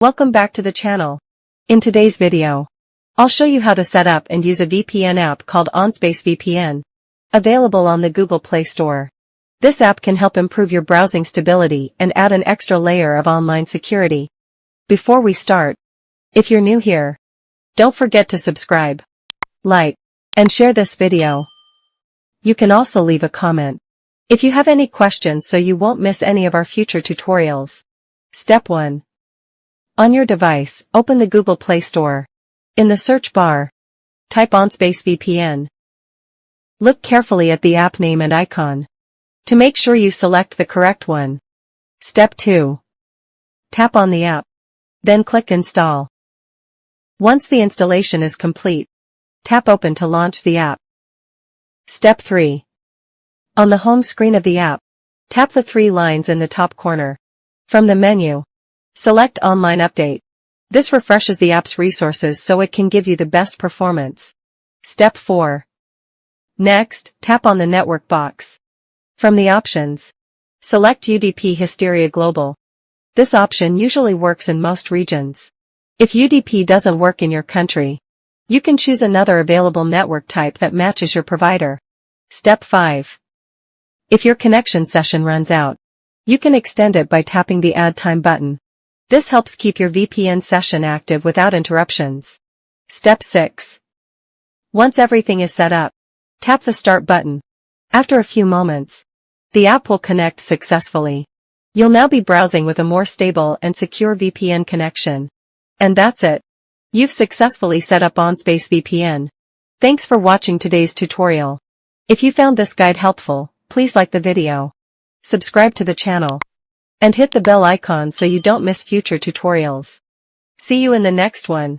Welcome back to the channel. In today's video, I'll show you how to set up and use a VPN app called OnSpace VPN, available on the Google Play Store. This app can help improve your browsing stability and add an extra layer of online security. Before we start, if you're new here, don't forget to subscribe, like, and share this video. You can also leave a comment if you have any questions so you won't miss any of our future tutorials. Step 1. On your device, open the Google Play Store. In the search bar, type OnSpace VPN. Look carefully at the app name and icon to make sure you select the correct one. Step 2. Tap on the app, then click Install. Once the installation is complete, tap Open to launch the app. Step 3. On the home screen of the app, tap the three lines in the top corner. From the menu, select Online Update. This refreshes the app's resources so it can give you the best performance. Step 4. Next, tap on the network box. From the options, select UDP Hysteria Global. This option usually works in most regions. If UDP doesn't work in your country, you can choose another available network type that matches your provider. Step 5. If your connection session runs out, you can extend it by tapping the Add Time button. This helps keep your VPN session active without interruptions. Step 6. Once everything is set up, tap the Start button. After a few moments, the app will connect successfully. You'll now be browsing with a more stable and secure VPN connection. And that's it. You've successfully set up OnSpace VPN. Thanks for watching today's tutorial. If you found this guide helpful, please like the video, subscribe to the channel, and hit the bell icon so you don't miss future tutorials. See you in the next one.